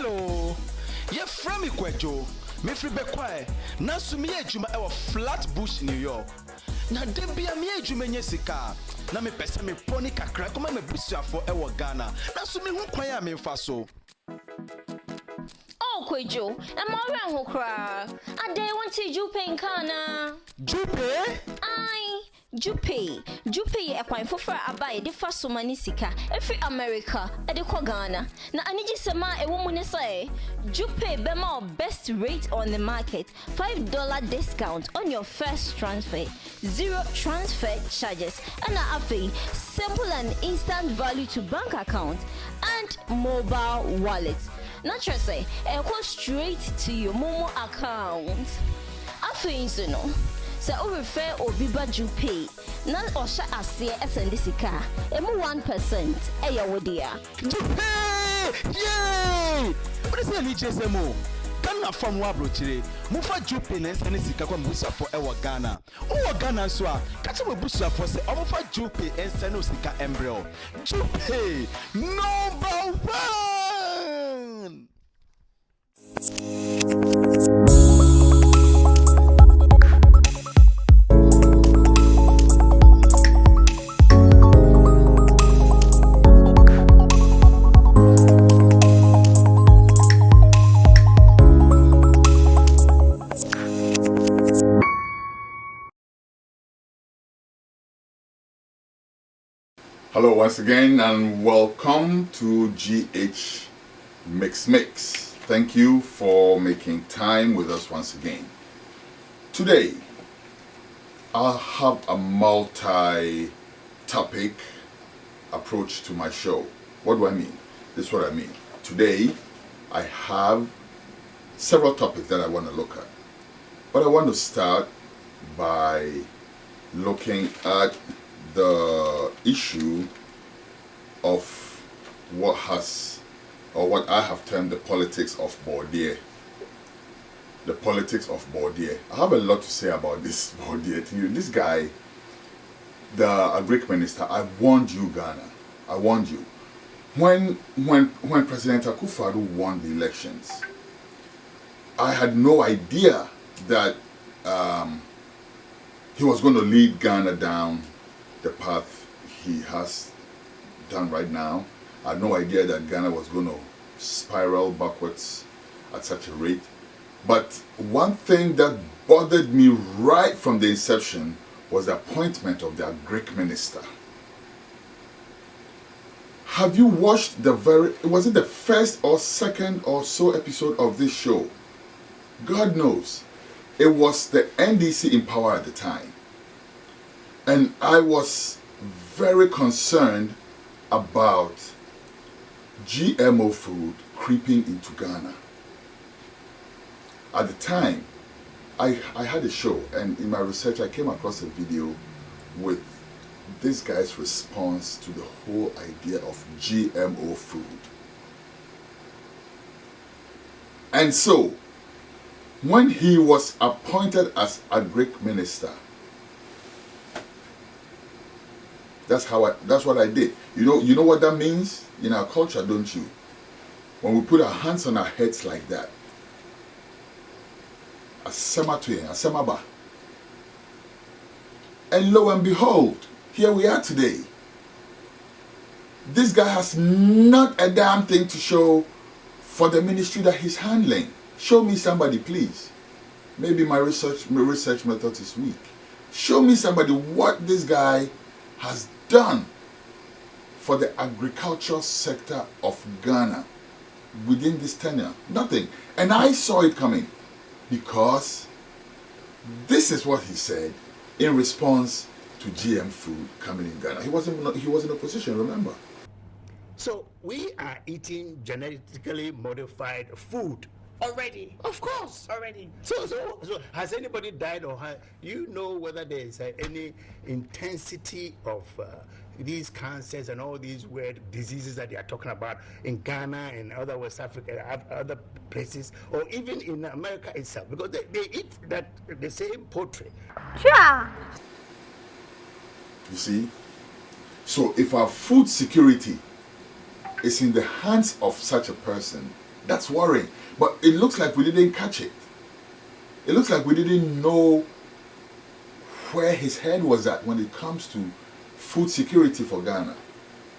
Hello, ye from Ikwejo. Me free be quiet. Na sumi ejuma e Flatbush, New York. Na debia me ejuma nye sika. Na me pese me poni kakra kuma me busuafo e Ghana. Na sumi hu kwan ya me mfa so. Oh, Kwejo, I'm already ho cry. I day want to Jupe in Kana. Jupe? Aye, Jupe. Jupe ye kwan fofra abaye de fa so mani sika. Every America e de kwa Ghana. Na aniji sema e wo mu ne say Jupe bema best rate on the market. $5 discount on your first transfer. 0 transfer charges. And afi simple and instant value to bank account and mobile wallet. Not just say, go straight to your Momo account. After you know, so refer or Biba Jupe. None or shut us here as in this car. 1% a year dear. Jupe! Yay! What is the HSMO? Kana from Wabrochire, Mufa Jupe Ness and Sika Busa for our Ghana. Oh, Ghana Swa, catch a Busa for say, Omofa Jupe and Senosika embryo. Jupe, number 1! Hello once again and welcome to GhMixMixx. Thank you for making time with us once again. Today, I'll have a multi-topic approach to my show. What do I mean? This is what I mean. Today, I have several topics that I want to look at. But I want to start by looking at the issue of what I have termed the politics of Bordier. The politics of Bordier. I have a lot to say about this Bordier thing. This guy, the Agric Minister, I warned you, Ghana. I warned you. When President Akufo-Addo won the elections, I had no idea that he was going to lead Ghana down the path he has done right now. I had no idea that Ghana was going to spiral backwards at such a rate. But one thing that bothered me right from the inception was the appointment of the Agric Minister. Have you watched was it the first or second or so episode of this show? God knows. It was the NDC in power at the time. And I was very concerned about GMO food creeping into Ghana. At the time, I had a show, and in my research I came across a video with this guy's response to the whole idea of GMO food. And so, when he was appointed as Agric Minister, that's what I did. You know what that means in our culture, don't you? When we put our hands on our heads like that, asemaba. And lo and behold, here we are today. This guy has not a damn thing to show for the ministry that he's handling. Show me somebody, please. Maybe my research method is weak. Show me somebody what this guy has done for the agricultural sector of Ghana within this tenure. Nothing. And I saw it coming because this is what he said in response to GM food coming in Ghana. He was in opposition, remember? So we are eating genetically modified food already. Of course, already. So has anybody died, or you know whether there is any intensity of these cancers and all these weird diseases that they are talking about in Ghana and other West Africa, other places, or even in America itself, because they eat the same poultry. Sure. You see? So if our food security is in the hands of such a person, That's worrying. But it looks like we didn't catch it. It looks like we didn't know where his head was at when it comes to food security for Ghana.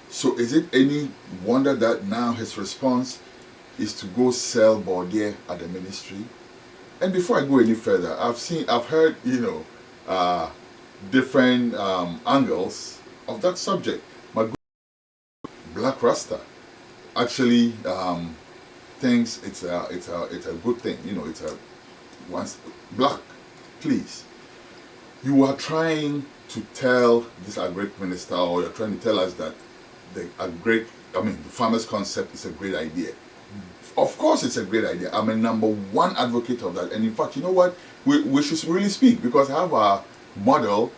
So is it any wonder that now his response is to go sell Bordier at the ministry? And before I go any further, I've heard, different angles of that subject. My good Black Rasta actually thinks it's a good thing. It's a once Black, please. You are trying to tell this Agric Minister, or you're trying to tell us that the farmers concept is a great idea. Of course it's a great idea. I'm a #1 advocate of that. And in fact, you know what? We should really speak, because I have a model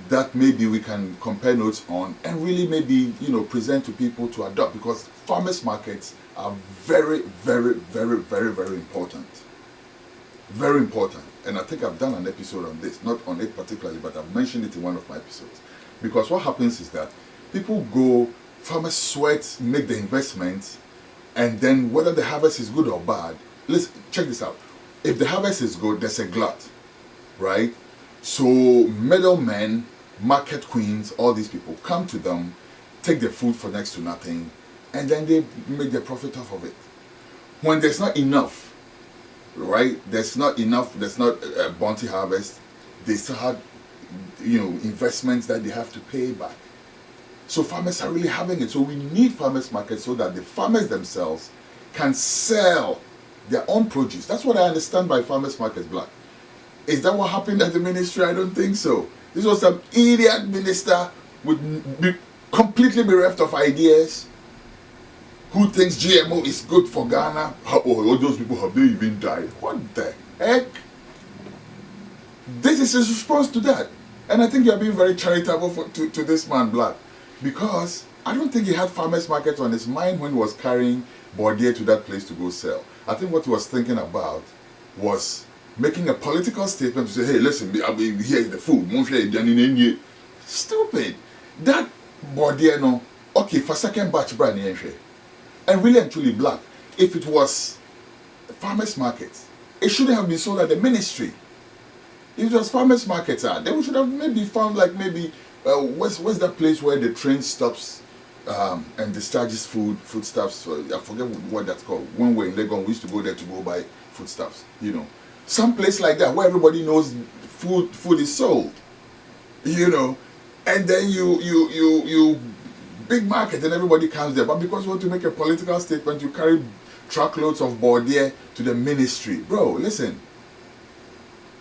that maybe we can compare notes on and really maybe, present to people to adopt, because farmers markets are very, very, very, very, very important. Very important. And I think I've done an episode on this, not on it particularly, but I've mentioned it in one of my episodes. Because what happens is that people go, farmers sweat, make the investments, and then whether the harvest is good or bad, let's check this out. If the harvest is good, there's a glut, right? So middlemen, market queens, all these people come to them, take their food for next to nothing, and then they make their profit off of it. When there's not enough, right? There's not a bounty harvest. They still have, investments that they have to pay back. So farmers are really having it. So we need farmers markets so that the farmers themselves can sell their own produce. That's what I understand by farmers markets, Black. Is that what happened at the ministry? I don't think so. This was some idiot minister completely bereft of ideas, who thinks GMO is good for Ghana. All those people, have they even died? What the heck? This is his response to that. And I think you're being very charitable to this man, Black. Because I don't think he had farmers markets on his mind when he was carrying Bordier to that place to go sell. I think what he was thinking about was making a political statement to say, hey, listen, here is the food. Stupid. That Bordier, no, okay, for second batch brand. And really and truly, Black, if it was farmers markets, it shouldn't have been sold at the ministry. If it was farmers markets, then we should have maybe found where's that place where the train stops and discharges foodstuffs. I forget what that's called. When we're in Legon, we used to go there to go buy foodstuffs. Some place like that where everybody knows food is sold. And then you big market and everybody comes there. But because you want to make a political statement, you carry truckloads of Bordier to the ministry. Bro, listen.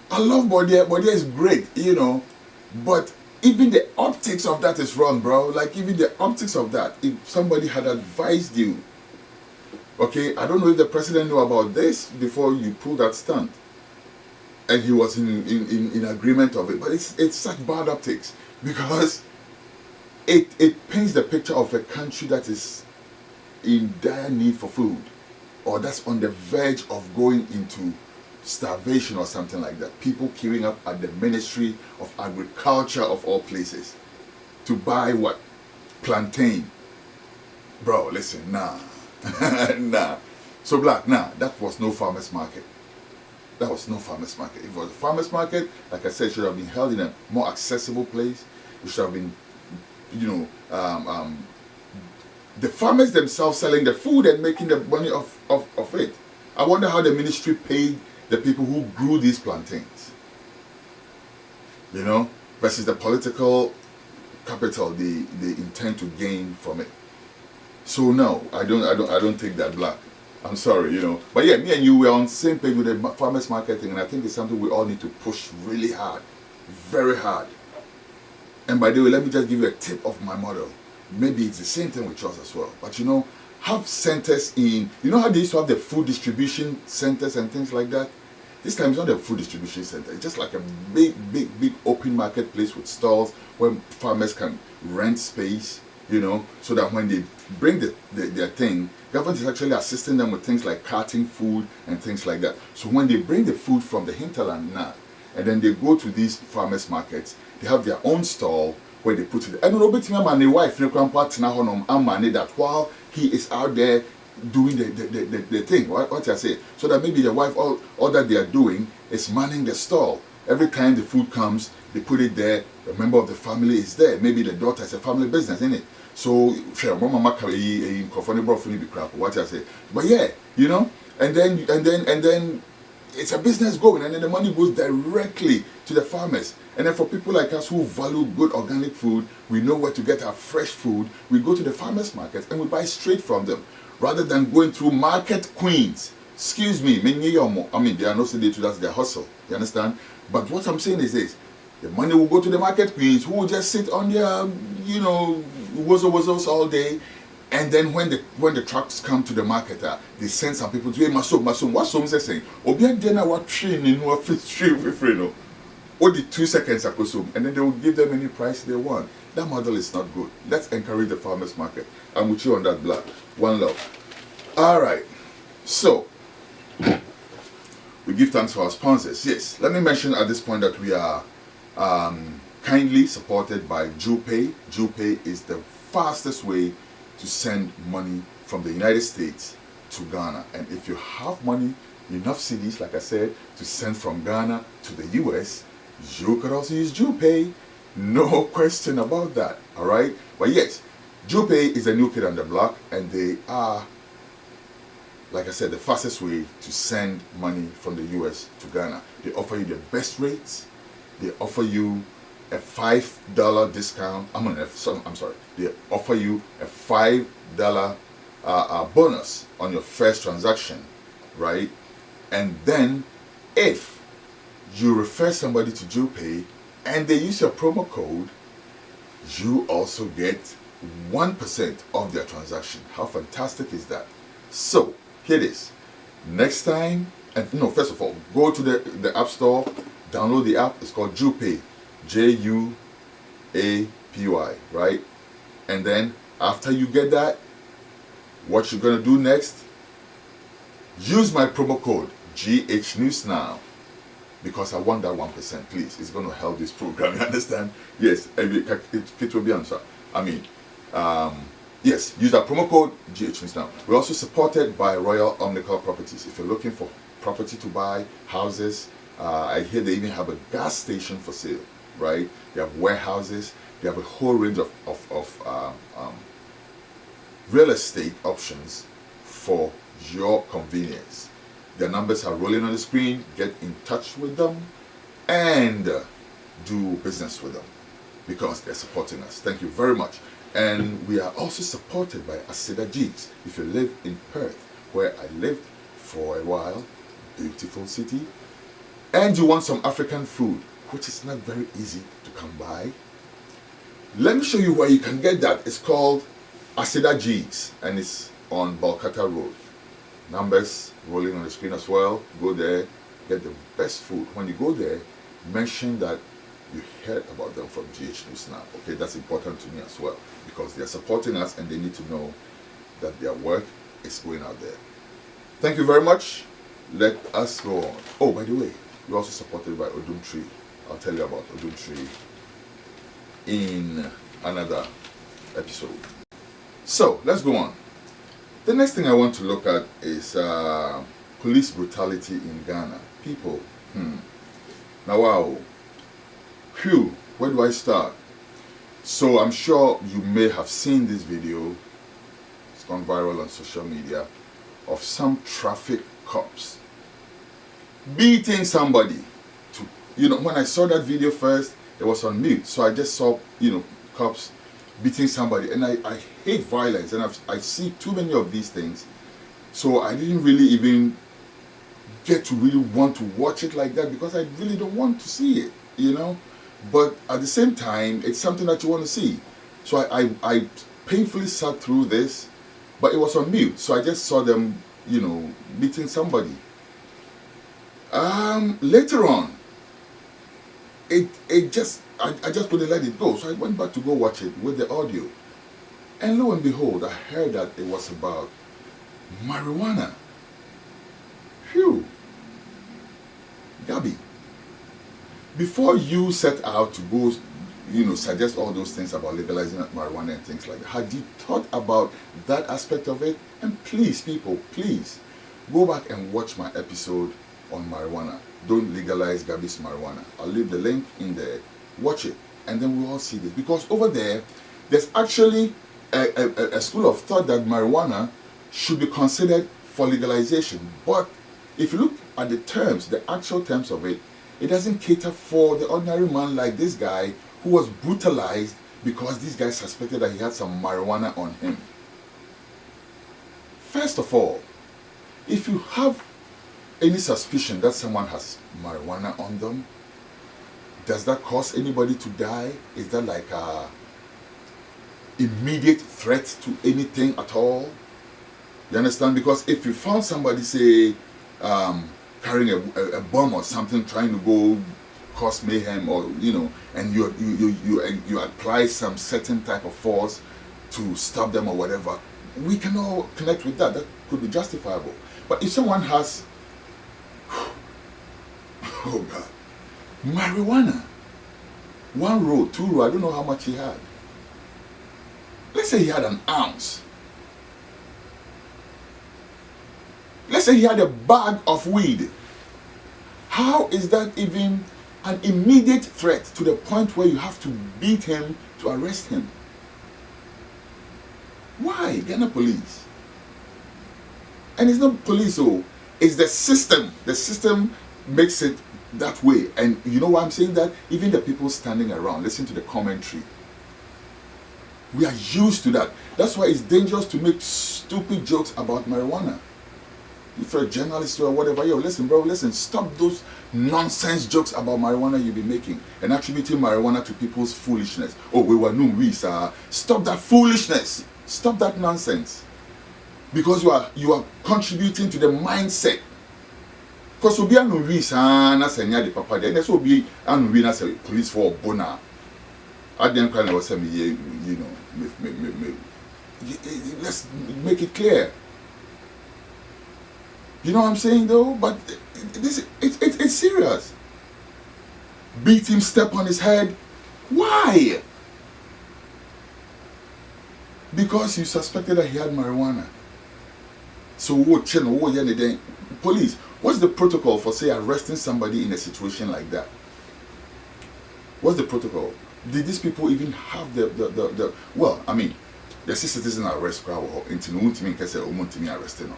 I love Bordier. Bordier is great, but even the optics of that is wrong, bro. Like, even the optics of that, if somebody had advised you, okay, I don't know if the president knew about this before you pulled that stunt, and he was in agreement of it, but it's such bad optics, because it paints the picture of a country that is in dire need for food, or that's on the verge of going into starvation or something like that. People queuing up at the Ministry of Agriculture of all places to buy what? Plantain. Bro, listen, nah. Nah. So, Black, nah, that was no farmers market. That was no farmers market. If it was a farmers market, like I said, it should have been held in a more accessible place. It should have been, the farmers themselves selling the food and making the money of it. I wonder how the ministry paid the people who grew these plantains, versus the political capital they intend to gain from it. So no, I don't think that, Black. I'm sorry, But yeah, me and you were on the same page with the farmers marketing, and I think it's something we all need to push really hard, very hard. And by the way, let me just give you a tip of my model. Maybe it's the same thing with yours as well. But have centers in, how they used to have the food distribution centers and things like that? This time it's not a food distribution center. It's just like a big open marketplace with stalls where farmers can rent space, so that when they bring their thing, government is actually assisting them with things like carting food and things like that. So when they bring the food from the hinterland now, and then they go to these farmers markets, they have their own stall where they put it. And my wife, that while he is out there doing the thing, what I say. So that maybe the wife, all that they are doing is manning the stall. Every time the food comes, they put it there, a member of the family is there. Maybe the daughter is a family business, isn't it? So, what I say. But yeah, you know, and then it's a business going, and then the money goes directly to the farmers. And then for people like us who value good organic food, we know where to get our fresh food. We go to the farmers markets and we buy straight from them, rather than going through market queens. Excuse me, I mean, they are not saying that's their hustle. You understand? But what I'm saying is this: the money will go to the market queens, who will just sit on their, you know, wozzos all day. And then when the trucks come to the market, they send some people to, hey, Masom, what some say saying? Obiya dena wa train in who fit straight with no. Only 2 seconds akosom, and then they will give them any price they want. That model is not good. Let's encourage the farmers market. I'm with you on that, Black. One love. All right. So we give thanks for our sponsors. Yes. Let me mention at this point that we are kindly supported by GhPay. GhPay is the fastest way to send money from the United States to Ghana. And if you have money, enough cedis, like I said, to send from Ghana to the US, you could also use GhPay. No question about that. All right. But yes, GhPay is a new kid on the block, and they are, like I said, the fastest way to send money from the US to Ghana. They offer you the best rates. They offer you a $5 discount. I'm sorry. They offer you a $5 bonus on your first transaction, right? And then if you refer somebody to GhPay and they use your promo code, you also get 1% of their transaction. How fantastic is that? So here it is. Next time, and no, first of all, go to the App Store, download the app. It's called GhPay, GhUAPY, right? And then after you get that, what you're gonna do next? Use my promo code GhNews now, because I want that 1%, please. It's going to help this program, you understand? Yes, it will be answered. I mean, yes, use that promo code GhNews now. We're also supported by Royal Omnical Properties. If you're looking for property to buy, houses, I hear they even have a gas station for sale, right? They have warehouses. They have a whole range of real estate options for your convenience. Their numbers are rolling on the screen. Get in touch with them and do business with them, because they're supporting us. Thank you very much. And we are also supported by Aseda GhMixMixx. If you live in Perth, where I lived for a while, beautiful city, and you want some African food, which is not very easy to come by, let me show you where you can get that. It's called Aseda GhMixMixx, and it's on Balkata Road. Numbers rolling on the screen as well. Go there, get the best food. When you go there, mention that you heard about them from GhNews now. Okay, that's important to me as well, because they're supporting us and they need to know that their work is going out there. Thank you very much. Let us go on. Oh, by the way, we're also supported by Odum Tree. I'll tell you about Odum Tree in another episode. So let's go on. The next thing I want to look at is police brutality in Ghana. People, now wow. Phew, where do I start? So I'm sure you may have seen this video. It's gone viral on social media, of some traffic cops beating somebody. When I saw that video first, it was on mute. So I just saw, cops beating somebody, and I hate violence, and I see too many of these things, so I didn't really even get to really want to watch it like that, because I really don't want to see it, but at the same time, it's something that you want to see. So I painfully sat through this, but it was on mute, so I just saw them beating somebody. Later on, I just couldn't let it go, so I went back to go watch it with the audio, and lo and behold, I heard that it was about marijuana. Phew, Gabby, before you set out to go, suggest all those things about legalizing marijuana and things like that. Had you thought about that aspect of it? And please, people, please go back and watch my episode on marijuana. Don't legalize Gabby's marijuana. I'll leave the link in there. Watch it, and then we'll all see this. Because over there's actually a school of thought that marijuana should be considered for legalization. But if you look at the terms, the actual terms of it, it doesn't cater for the ordinary man like this guy who was brutalized because this guy suspected that he had some marijuana on him. First of all, if you have any suspicion that someone has marijuana on them, does that cause anybody to die? Is that like a immediate threat to anything at all? You understand? Because if you found somebody, say, carrying a bomb or something, trying to go cause mayhem, or and you apply some certain type of force to stop them or whatever, we can all connect with that. That could be justifiable. But if someone has, oh God, marijuana, 1 roll, 2 roll, I don't know how much he had. Let's say he had an ounce. Let's say he had a bag of weed. How is that even an immediate threat to the point where you have to beat him to arrest him? Why? Ghana police. And it's not police, it's the system. The system makes it that way. And you know why I'm saying that? Even the people standing around, listen to the commentary. We are used to that. That's why it's dangerous to make stupid jokes about marijuana. If you're a journalist or whatever, listen, bro, stop those nonsense jokes about marijuana you'll be making and attributing marijuana to people's foolishness. Oh, we were no reason. Stop that foolishness. Stop that nonsense. Because you are contributing to the mindset. Because we are no reason, as the papa there, and that's what we are no reason as a police for bona. I didn't kind of say me, let's make it clear. You know what I'm saying though? But it's serious. Beat him, step on his head. Why? Because you suspected that he had marijuana. So police, what's the protocol for, say, arresting somebody in a situation like that? What's the protocol? Did these people even have the well, I mean, the citizen arrest crowd or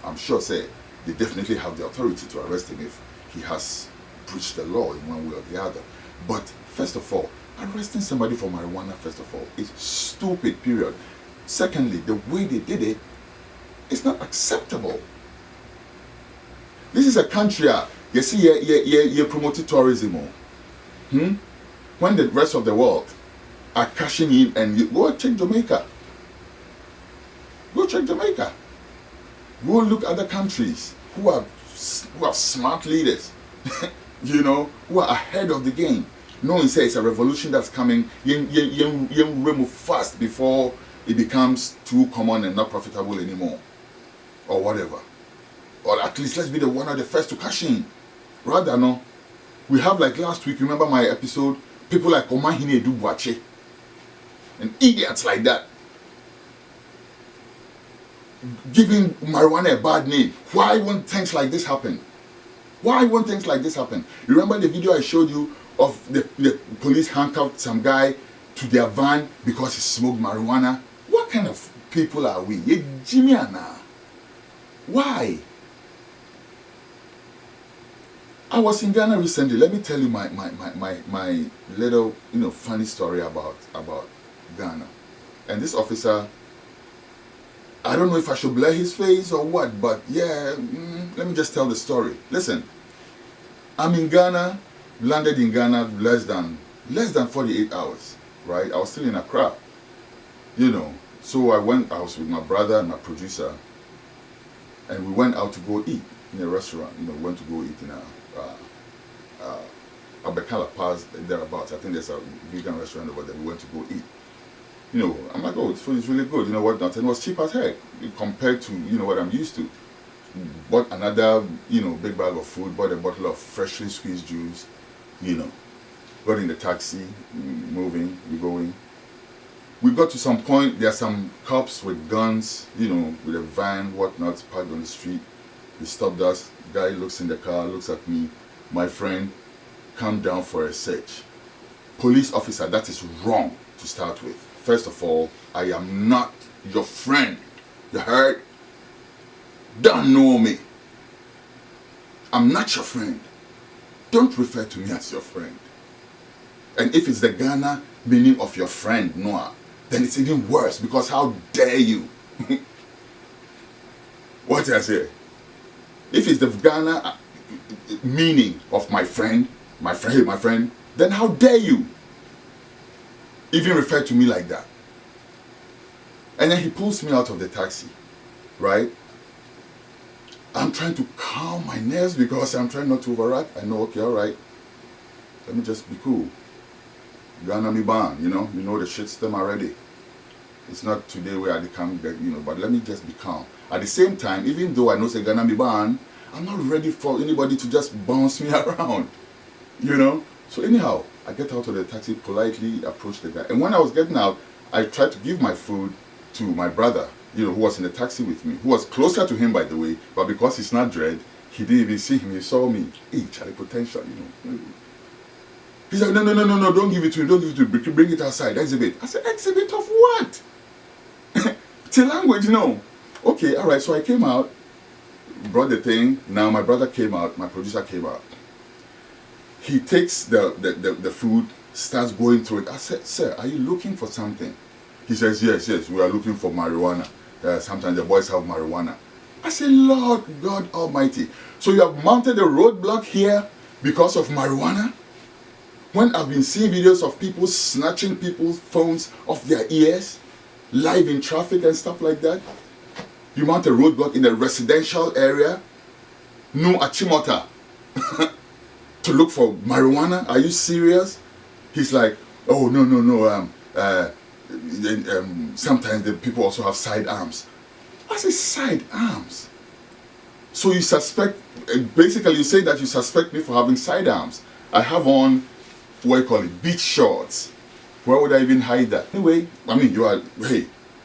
I'm sure say they definitely have the authority to arrest him if he has breached the law in one way or the other. But first of all, arresting somebody for marijuana, first of all, is stupid, period. Secondly, the way they did it is not acceptable. This is a country, you see, you promoted tourism. When the rest of the world are cashing in, and you go check Jamaica. Go check Jamaica. Go look at other countries who have smart leaders, who are ahead of the game. No one says it's a revolution that's coming. You remove fast before it becomes too common and not profitable anymore, or whatever. Or at least let's be the one of the first to cash in. Rather, no. We have, like last week, remember my episode? People like Omahine Dubuache and idiots like that, giving marijuana a bad name. Why won't things like this happen? Why won't things like this happen? You remember the video I showed you of the police handcuffed some guy to their van because he smoked marijuana? What kind of people are we? Jimiana. Why? I was in Ghana recently. Let me tell you my little funny story about Ghana. And this officer, I don't know if I should blur his face or what, but yeah, let me just tell the story. Listen, I'm in Ghana, landed in Ghana less than 48 hours, right? I was still in Accra, So I was with my brother and my producer, and we went out to go eat in a restaurant. We went to go eat in Abekala Pass, thereabouts. I think there's a vegan restaurant over there. We went to go eat. I'm like, oh, this food is really good. You know what? And it was cheap as heck compared to, what I'm used to. Bought another, big bag of food, bought a bottle of freshly squeezed juice, got in the taxi, moving, we going. We got to some point, there are some cops with guns, you know, with a van, whatnot, parked on the street. They stopped us. The guy looks in the car, looks at me. My friend, come down for a search. Police officer, that is wrong to start with. First of all, I am not your friend. You heard? Don't know me. I'm not your friend. Don't refer to me as your friend. And if it's the Ghana meaning of your friend, Noah, then it's even worse, because how dare you? What did I say? If it's the Ghana meaning of my friend, then how dare you even refer to me like that? And then he pulls me out of the taxi, right? I'm trying to calm my nerves because I'm trying not to overact. I know, okay, all right, let me just be cool. Ghana me ban, you know the shit stem already. It's not today where I come, but let me just be calm. At the same time, even though I know say Ghana me ban, I'm not ready for anybody to just bounce me around, you know. So anyhow, I get out of the taxi, politely approach the guy. And when I was getting out, I tried to give my food to my brother, who was in the taxi with me, who was closer to him, by the way, but because he's not dread, he didn't even see him. He saw me. Hey, Charlie, potential, He said, no, don't give it to him, bring it outside, exhibit. I said, exhibit of what? Till language, no. Okay, all right, so I came out, brought the thing. Now my brother came out, my producer came out. He takes the food, starts going through it. I said, sir, are you looking for something? He says, yes, we are looking for marijuana. Sometimes the boys have marijuana. I said, Lord God Almighty. So you have mounted a roadblock here because of marijuana? When I've been seeing videos of people snatching people's phones off their ears, live in traffic and stuff like that, you mount a roadblock in a residential area, no achimota, to look for marijuana? Are you serious? He's like, oh, no, sometimes the people also have sidearms. I say sidearms? So you suspect, basically you say that you suspect me for having sidearms. I have on, beach shorts. Where would I even hide that? Anyway, I mean,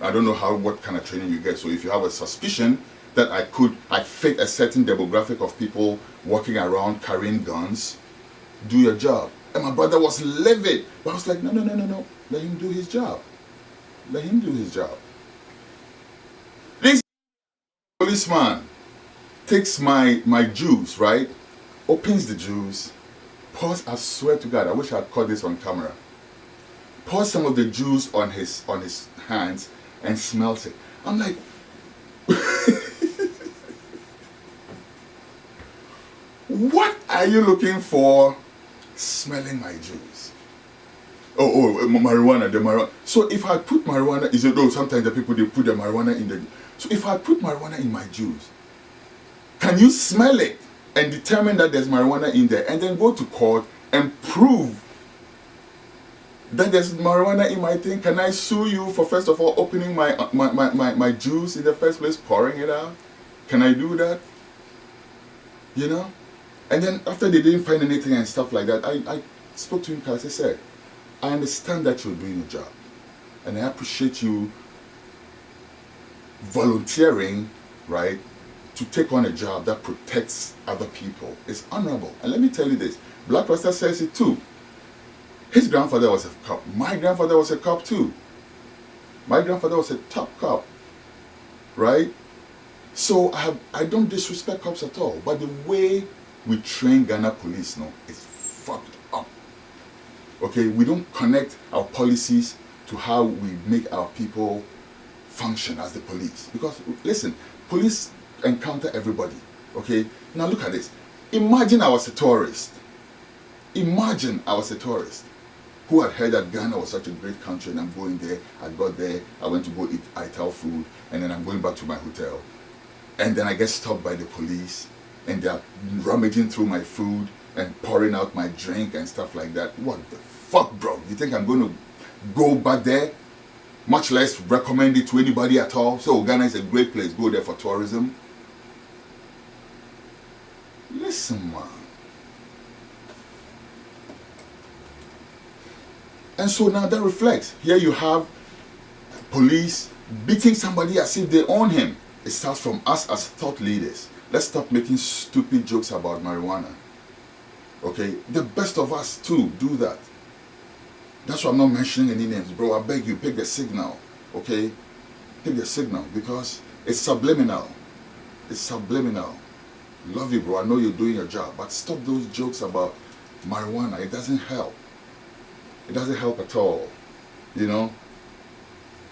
I don't know what kind of training you get. So if you have a suspicion that I fit a certain demographic of people walking around carrying guns, do your job. And my brother was livid. But I was like, no. Let him do his job. Let him do his job. This policeman takes my juice, right? Opens the juice. Pours, I swear to God, I wish I had caught this on camera. Pours some of the juice on his hands and smells it. I'm like, what are you looking for smelling my juice? Oh, marijuana, the marijuana. So if I put marijuana, sometimes the people, they put the marijuana in the, so if I put marijuana in my juice, can you smell it and determine that there's marijuana in there and then go to court and prove that there's marijuana in my thing? Can I sue you for, first of all, opening my juice in the first place, pouring it out? Can I do that? And then after they didn't find anything and stuff like that, I spoke to him because I said, I understand that you're doing your job. And I appreciate you volunteering, right, to take on a job that protects other people. It's honorable. And let me tell you this, Black Rasta says it too. His grandfather was a cop. My grandfather was a cop too. My grandfather was a top cop, right? So I don't disrespect cops at all. But the way we train Ghana police now is fucked up. Okay, we don't connect our policies to how we make our people function as the police. Because listen, police encounter everybody. Okay, now look at this. Imagine I was a tourist. Imagine I was a tourist who had heard that Ghana was such a great country, and I'm going there. I got there, I went to go eat Ital food, and then I'm going back to my hotel. And then I get stopped by the police, and they're rummaging through my food and pouring out my drink and stuff like that. What the fuck, bro? You think I'm going to go back there? Much less recommend it to anybody at all. So Ghana is a great place. Go there for tourism. Listen, man. And so now that reflects. Here you have police beating somebody as if they own him. It starts from us as thought leaders. Let's stop making stupid jokes about marijuana. Okay? The best of us too do that. That's why I'm not mentioning any names, bro. I beg you, pick the signal. Okay? Pick the signal because it's subliminal. It's subliminal. Love you, bro. I know you're doing your job, but stop those jokes about marijuana. It doesn't help. It doesn't help at all. You know?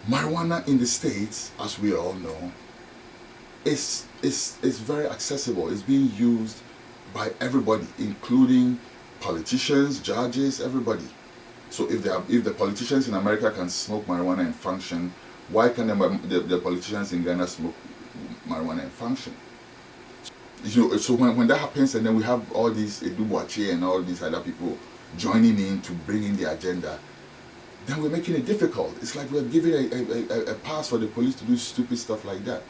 Marijuana in the States, as we all know, is very accessible. It's being used by everybody, including politicians, judges, everybody. So if the politicians in America can smoke marijuana and function, why can the politicians in Ghana smoke marijuana and function? You know, so when that happens, and then we have all these Edubuache and all these other people joining in to bring in the agenda, then we're making it difficult. It's like we're giving a pass for the police to do stupid stuff like that.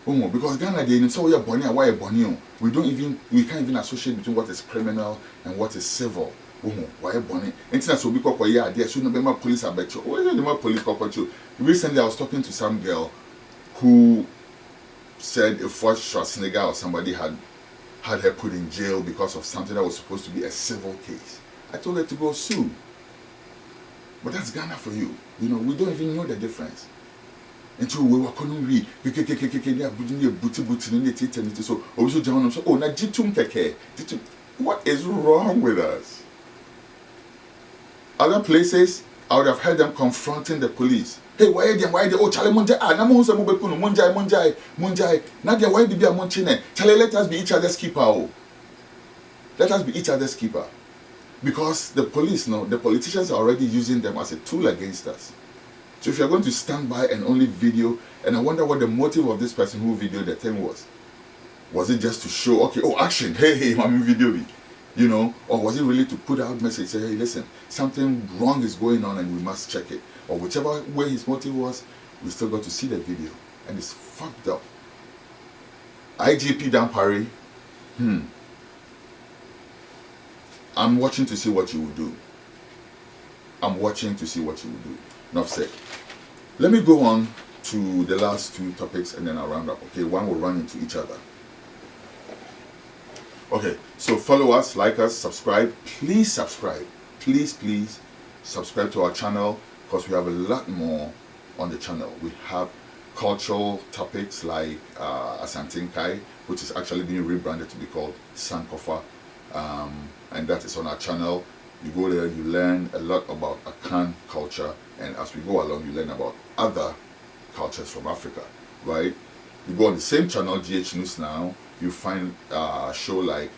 Because Ghana, they say, "Oh, you're Bonnie, why you're Bonnie?" We can't even associate between what is criminal and what is civil. Why you're Bonnie? Internet so because yeah, there should not be more police. I bet you. Why is there police? Recently, I was talking to some girl who said if Schwarzenegger or somebody had her put in jail because of something that was supposed to be a civil case. I told her to go sue. But that's Ghana for you. You know, we don't even know the difference. Until we were calling we so also John so na jitum keke. What is wrong with us? Other places I would have heard them confronting the police. Hey, why they oh chale monjai na mo se mo be kunu monjai na dia why bibia monchine chale let us be each other's keeper. Oh. Let us be each other's keeper. Because the police know, the politicians are already using them as a tool against us. So if you're going to stand by and only video, and I wonder what the motive of this person who videoed the thing was. Was it just to show, okay, oh, action, hey, I'm video me, you know? Or was it really to put out message, say, hey, listen, something wrong is going on and we must check it. Or whichever way his motive was, we still got to see the video. And it's fucked up. IGP Dampari, I'm watching to see what you will do. I'm watching to see what you will do. Enough said. Let me go on to the last two topics and then I'll round up. Okay, one will run into each other. Okay, so follow us, like us, subscribe. Please subscribe. Please subscribe to our channel because we have a lot more on the channel. We have cultural topics like Asantinkai, which is actually being rebranded to be called Sankofa. And that is on our channel. You go there, you learn a lot about Akan culture, and as we go along, you learn about other cultures from Africa, right? You go on the same channel, GhMixMixx now, you find a show like,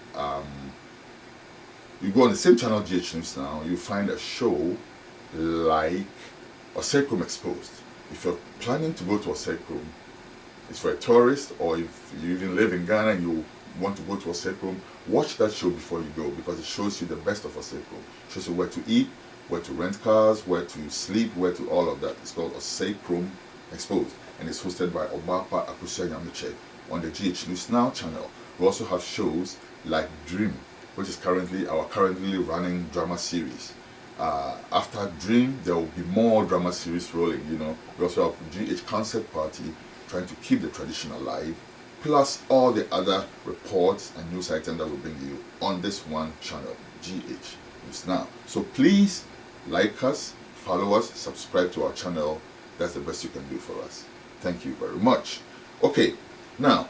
you go on the same channel, GhMixMixx now, you find a show like Osekrom Exposed. If you're planning to go to Osekrom, it's for a tourist, or if you even live in Ghana and you want to go to Osekrom, watch that show before you go because it shows you the best of Osekrom. It shows you where to eat, where to rent cars, where to sleep, where to all of that. It's called Osekrom Exposed and it's hosted by Obapa Akusia on the GhMixMixx Now channel. We also have shows like Dream, which is currently our currently running drama series. After Dream, there will be more drama series rolling, you know. We also have GH Concert Party, trying to keep the tradition alive, plus all the other reports and news items that we bring you on this one channel, GhMixX Now. So please like us, follow us, subscribe to our channel. That's the best you can do for us. Thank you very much. Okay, now,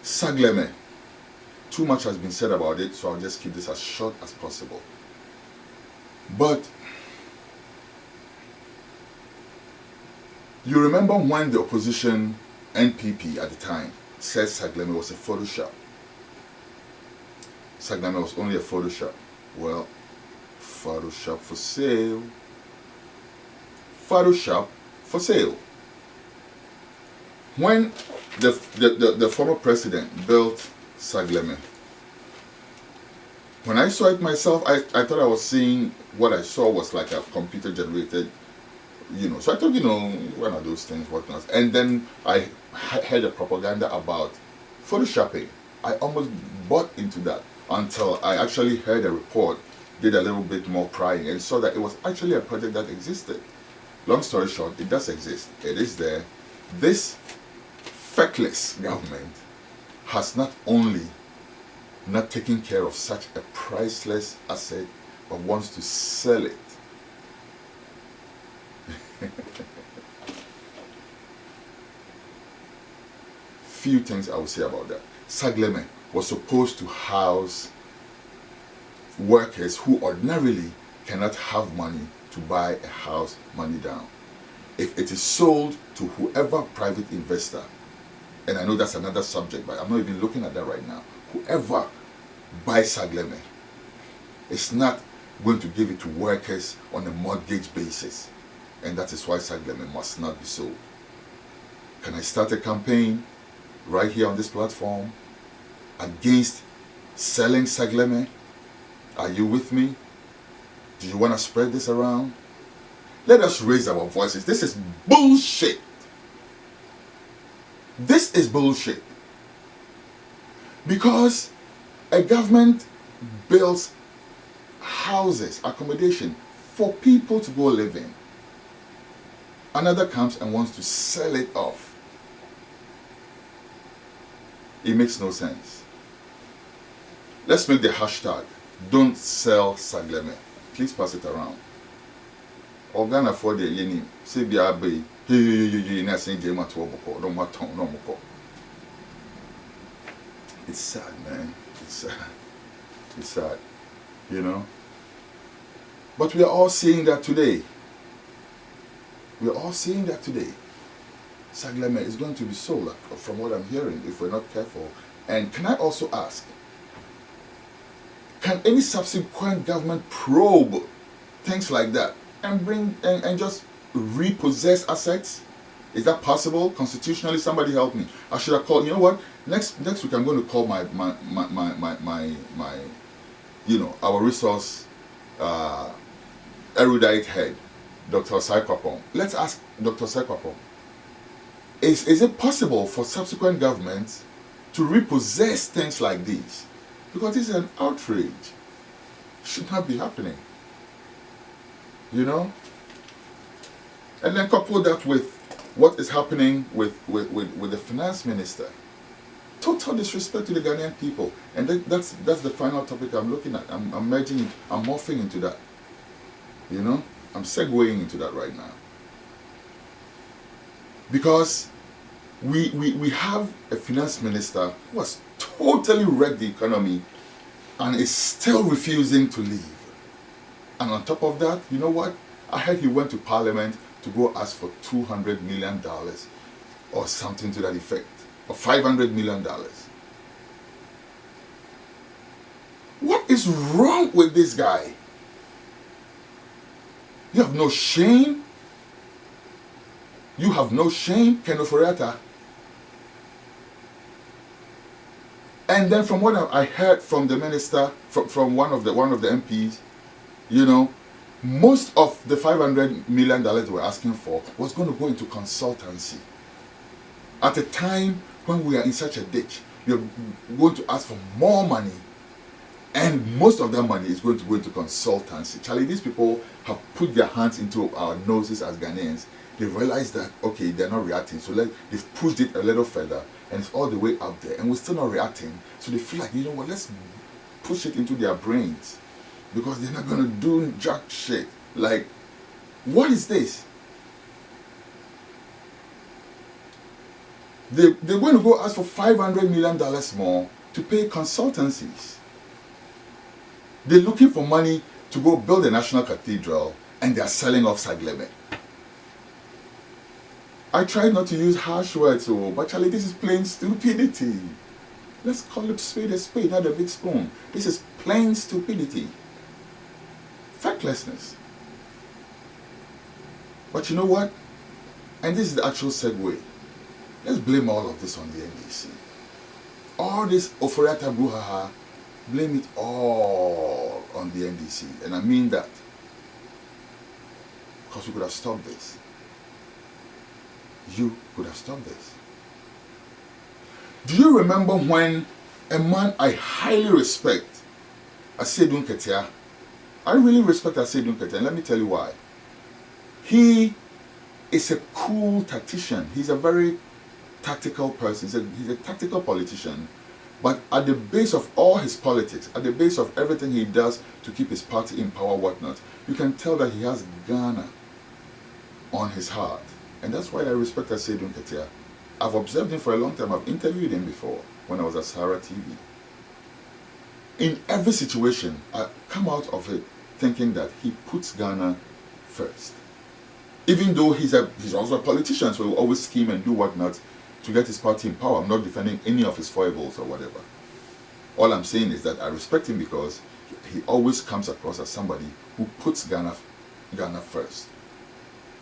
Saglemi. Too much has been said about it, so I'll just keep this as short as possible. But you remember when the opposition NPP at the time said Saglemi was a Photoshop. Saglemi was only a Photoshop. Well, Photoshop for sale. Photoshop for sale. When the former president built Saglemi, when I saw it myself, I thought I was seeing what I saw was like a computer generated, you know. So I thought, you know, one of those things, whatnot. And then I heard a propaganda about Photoshopping. I almost bought into that until I actually heard a report did a little bit more prying and saw that it was actually a project that existed. Long story short, it does exist. It is there. This feckless government has not only not taken care of such a priceless asset, but wants to sell it. Few things I will say about that. Saglemi was supposed to house workers who ordinarily cannot have money to buy a house money down. If it is sold to whoever private investor, and I know that's another subject, but I'm not even looking at that right now, whoever buys Saglemi is not going to give it to workers on a mortgage basis, and that is why Saglemi must not be sold. Can I start a campaign right here on this platform against selling Saglemi? Are you with me? Do you want to spread this around? Let us raise our voices. This is bullshit. This is bullshit. Because a government builds houses, accommodation for people to go live in. Another comes and wants to sell it off. It makes no sense. Let's make the hashtag, don't sell Saglemi. Please pass it around. Organa for the yeni, say be abe, it's sad, man. It's sad. It's sad. You know? But we are all seeing that today. We are all seeing that today. Saglemi is going to be sold, from what I'm hearing, if we're not careful. And can I also ask, can any subsequent government probe things like that and bring and just repossess assets? Is that possible constitutionally? Somebody help me. I should have called. You know what? Next week I'm going to call my our resource erudite head, Dr. Saikopong. Let's ask Dr. Saikopong. Is it possible for subsequent governments to repossess things like these? Because this is an outrage. It should not be happening. You know? And then couple that with what is happening with the finance minister. Total disrespect to the Ghanaian people. And that's the final topic I'm looking at. I'm merging it, I'm morphing into that. You know? I'm segueing into that right now. Because we have a finance minister who has totally wrecked the economy and is still refusing to leave. And on top of that, you know what? I heard he went to Parliament to go ask for $200 million or something to that effect, or $500 million. What is wrong with this guy? You have no shame? You have no shame, Ken Ofori Atta? And then from what I heard from the minister, from one of the MPs, you know, most of the $500 million they were asking for was going to go into consultancy. At a time when we are in such a ditch, you're going to ask for more money, and most of that money is going to go into consultancy. Charlie, these people have put their hands into our noses as Ghanaians. They realize that, okay, they're not reacting, so they've pushed it a little further, and it's all the way up there, and we're still not reacting. So they feel like, you know what, let's push it into their brains, because they're not going to do jack shit. Like, what is this? They're going to go ask for $500 million more to pay consultancies. They're looking for money to go build a national cathedral, and they're selling off Saglemi. I try not to use harsh words, but Charlie, this is plain stupidity. Let's call it spade a spade, not a big spoon. This is plain stupidity. Factlessness. But you know what? And this is the actual segue. Let's blame all of this on the NDC. All this Ofori Atta brouhaha, blame it all on the NDC. And I mean that. Because we could have stopped this. You could have stopped this. Do you remember when a man I highly respect, Asedun Ketia, I really respect Asedun Kete, and let me tell you why. He is a cool tactician. He's a very tactical person. He's a tactical politician. But at the base of all his politics, at the base of everything he does to keep his party in power, whatnot, you can tell that he has Ghana on his heart. And that's why I respect Asedun Kete. I've observed him for a long time. I've interviewed him before when I was at Sahara TV. In every situation, I come out of it thinking that he puts Ghana first. Even though he's also a politician, so he'll always scheme and do whatnot to get his party in power. I'm not defending any of his foibles or whatever. All I'm saying is that I respect him because he always comes across as somebody who puts Ghana first.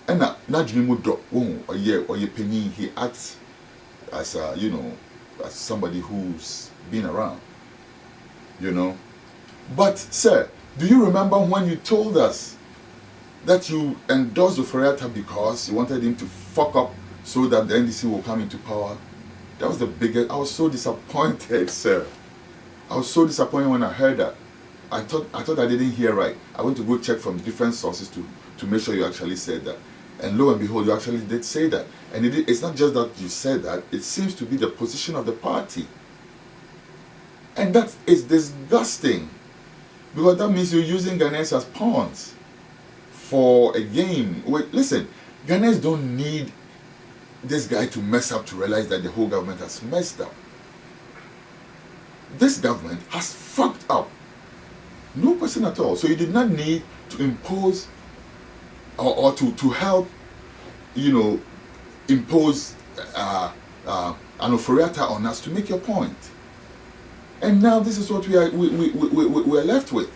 And now, he acts as as somebody who's been around, But sir, do you remember when you told us that you endorsed Ofori Atta because you wanted him to fuck up so that the NDC will come into power? That was the biggest. I was so disappointed, sir. I was so disappointed when I heard that. I thought I didn't hear right. I went to go check from different sources to make sure you actually said that. And lo and behold, you actually did say that. And it's not just that you said that, it seems to be the position of the party. And that is disgusting. Because that means you're using Ghanaians as pawns for a game. Wait, listen, Ghanaians don't need this guy to mess up to realize that the whole government has messed up. This government has fucked up. No question at all. So you did not need to impose or to help, impose an Ofori Atta on us to make your point. And now this is what we're left with.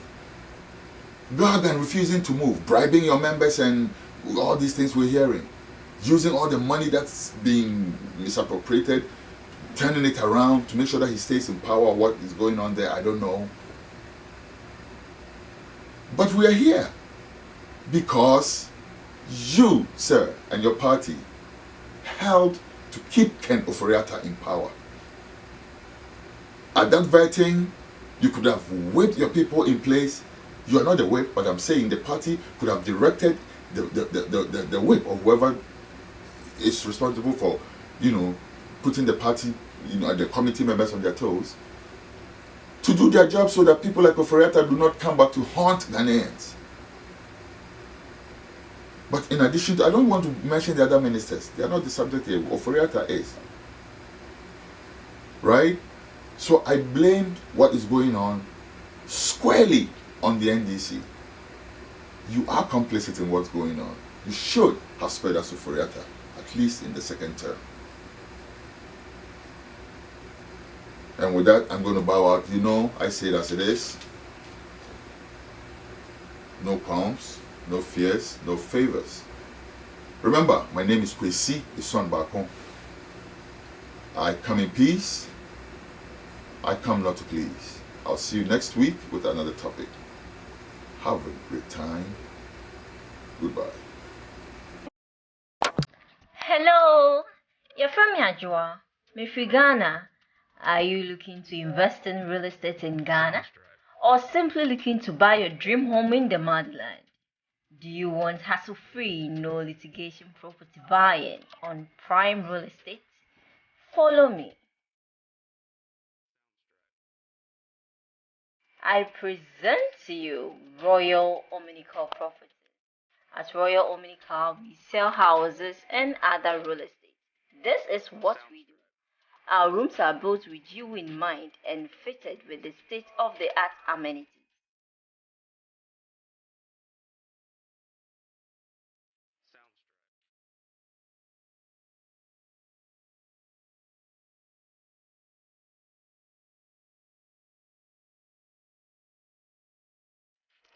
Rather than refusing to move, bribing your members and all these things we're hearing, using all the money that's being misappropriated, turning it around to make sure that he stays in power. What is going on there, I don't know. But we are here because you, sir, and your party helped to keep Ken Ofori Atta in power. At that vetting, you could have whipped your people in place. You are not the whip, but I'm saying the party could have directed the whip or whoever is responsible for, putting the party, the committee members on their toes, to do their job so that people like Ofori Atta do not come back to haunt Ghanaians. But in addition to, I don't want to mention the other ministers. They are not the subject here. Ofori Atta is. Right? So I blamed what is going on squarely on the NDC. You are complicit in what's going on. You should have spared us Ofori Atta, at least in the second term. And with that, I'm going to bow out. I say it as it is. No qualms, no fears, no favors. Remember, my name is Kwesi E, Baako. I come in peace. I come not to please. I'll see you next week with another topic. Have a great time. Goodbye. Hello, you're from Yajua. Me free Ghana. Are you looking to invest in real estate in Ghana? Or simply looking to buy your dream home in the motherland? Do you want hassle-free, no litigation property buying on prime real estate? Follow me. I present to you Royal Omnical Properties. At Royal Omnical, we sell houses and other real estate. This is what we do. Our rooms are built with you in mind and fitted with the state-of-the-art amenities.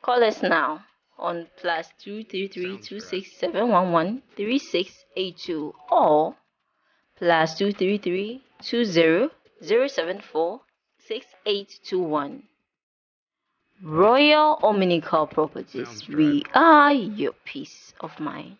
Call us now on +233-26711-3682 or +233-20-074-6821. Royal Omnical Properties. We are your peace of mind.